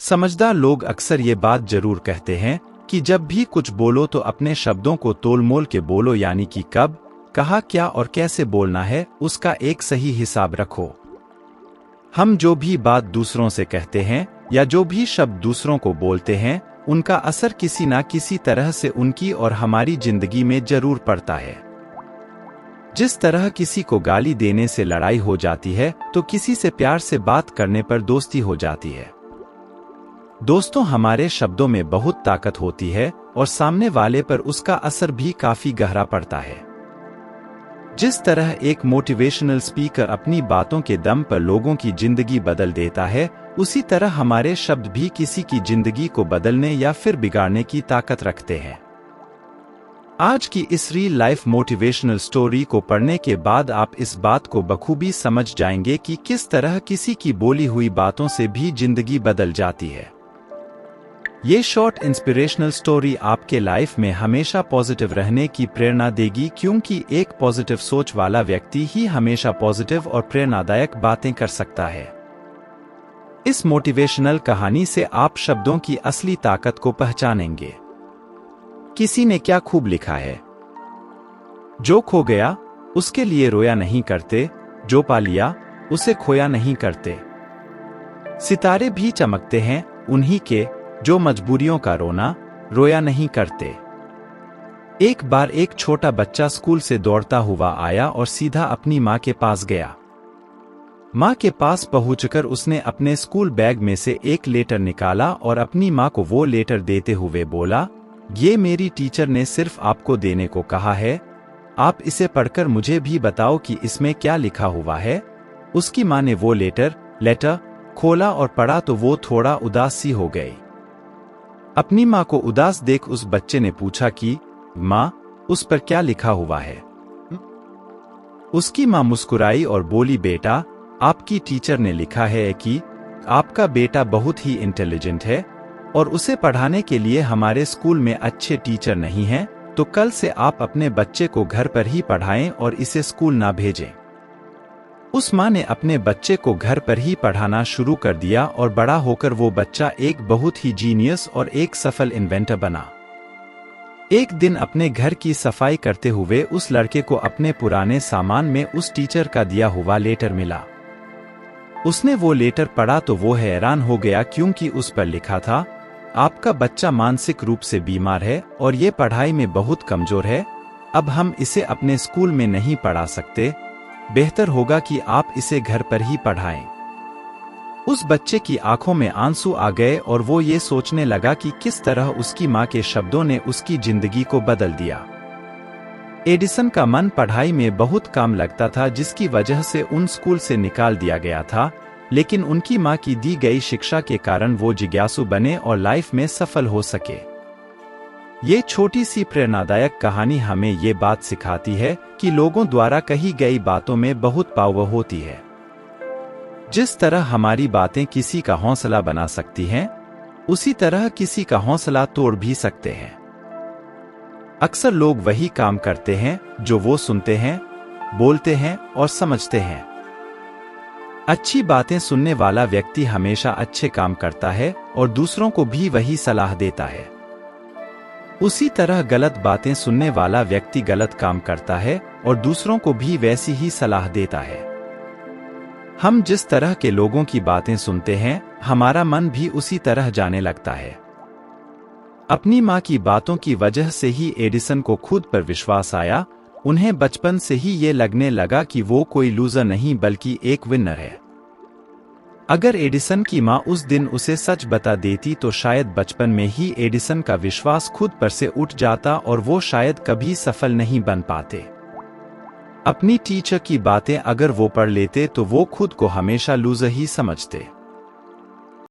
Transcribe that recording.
समझदार लोग अक्सर ये बात जरूर कहते हैं कि जब भी कुछ बोलो तो अपने शब्दों को तोल-मोल के बोलो, यानी कि कब, कहा, क्या और कैसे बोलना है उसका एक सही हिसाब रखो। हम जो भी बात दूसरों से कहते हैं या जो भी शब्द दूसरों को बोलते हैं, उनका असर किसी ना किसी तरह से उनकी और हमारी जिंदगी में जरूर पड़ता है। जिस तरह किसी को गाली देने से लड़ाई हो जाती है, तो किसी से प्यार से बात करने पर दोस्ती हो जाती है। दोस्तों, हमारे शब्दों में बहुत ताकत होती है और सामने वाले पर उसका असर भी काफी गहरा पड़ता है। जिस तरह एक मोटिवेशनल स्पीकर अपनी बातों के दम पर लोगों की जिंदगी बदल देता है, उसी तरह हमारे शब्द भी किसी की जिंदगी को बदलने या फिर बिगाड़ने की ताकत रखते हैं। आज की इस रियल लाइफ मोटिवेशनल स्टोरी को पढ़ने के बाद आप इस बात को बखूबी समझ जाएंगे कि किस तरह किसी की बोली हुई बातों से भी जिंदगी बदल जाती है। ये शॉर्ट इंस्पिरेशनल स्टोरी आपके लाइफ में हमेशा पॉजिटिव रहने की प्रेरणा देगी, क्योंकि एक पॉजिटिव सोच वाला व्यक्ति ही हमेशा पॉजिटिव और प्रेरणादायक बातें कर सकता है। इस मोटिवेशनल कहानी से आप शब्दों की असली ताकत को पहचानेंगे। किसी ने क्या खूब लिखा है, जो खो गया उसके लिए रोया नहीं करते, जो पा लिया उसे खोया नहीं करते। सितारे भी चमकते हैं उन्हीं के, जो मजबूरियों का रोना रोया नहीं करते। एक बार एक छोटा बच्चा स्कूल से दौड़ता हुआ आया और सीधा अपनी माँ के पास गया। माँ के पास पहुंचकर उसने अपने स्कूल बैग में से एक लेटर निकाला और अपनी माँ को वो लेटर देते हुए बोला, ये मेरी टीचर ने सिर्फ आपको देने को कहा है, आप इसे पढ़कर मुझे भी बताओ कि इसमें क्या लिखा हुआ है। उसकी माँ ने वो लेटर खोला और पढ़ा तो वो थोड़ा उदास सी हो गई। अपनी माँ को उदास देख उस बच्चे ने पूछा कि माँ, उस पर क्या लिखा हुआ है। उसकी माँ मुस्कुराई और बोली, बेटा, आपकी टीचर ने लिखा है कि आपका बेटा बहुत ही इंटेलिजेंट है और उसे पढ़ाने के लिए हमारे स्कूल में अच्छे टीचर नहीं हैं, तो कल से आप अपने बच्चे को घर पर ही पढ़ाएं और इसे स्कूल ना भेजें। उस माँ ने अपने बच्चे को घर पर ही पढ़ाना शुरू कर दिया और बड़ा होकर वो बच्चा एक बहुत ही जीनियस और एक सफल इन्वेंटर बना। एक दिन अपने घर की सफाई करते हुए उस लड़के को अपने पुराने सामान में उस टीचर का दिया हुआ लेटर मिला। उसने वो लेटर पढ़ा तो वो हैरान हो गया, क्योंकि उस पर लिखा था, आपका बच्चा मानसिक रूप से बीमार है और ये पढ़ाई में बहुत कमजोर है। अब हम इसे अपने स्कूल में नहीं पढ़ा सकते, बेहतर होगा कि आप इसे घर पर ही पढ़ाएं। उस बच्चे की आंखों में आंसू आ गए और वो ये सोचने लगा कि किस तरह उसकी माँ के शब्दों ने उसकी जिंदगी को बदल दिया। एडिसन का मन पढ़ाई में बहुत कम लगता था, जिसकी वजह से उन स्कूल से निकाल दिया गया था, लेकिन उनकी माँ की दी गई शिक्षा के कारण वो जिज्ञासु बने और लाइफ में सफल हो सके। ये छोटी सी प्रेरणादायक कहानी हमें ये बात सिखाती है कि लोगों द्वारा कही गई बातों में बहुत पावर होती है। जिस तरह हमारी बातें किसी का हौसला बना सकती हैं, उसी तरह किसी का हौसला तोड़ भी सकते हैं। अक्सर लोग वही काम करते हैं जो वो सुनते हैं, बोलते हैं और समझते हैं। अच्छी बातें सुनने वाला व्यक्ति हमेशा अच्छे काम करता है और दूसरों को भी वही सलाह देता है। उसी तरह गलत बातें सुनने वाला व्यक्ति गलत काम करता है और दूसरों को भी वैसी ही सलाह देता है। हम जिस तरह के लोगों की बातें सुनते हैं, हमारा मन भी उसी तरह जाने लगता है। अपनी माँ की बातों की वजह से ही एडिसन को खुद पर विश्वास आया। उन्हें बचपन से ही ये लगने लगा कि वो कोई लूजर नहीं बल्कि एक विनर है। अगर एडिसन की माँ उस दिन उसे सच बता देती तो शायद बचपन में ही एडिसन का विश्वास खुद पर से उठ जाता और वो शायद कभी सफल नहीं बन पाते। अपनी टीचर की बातें अगर वो पढ़ लेते तो वो खुद को हमेशा लूजर ही समझते।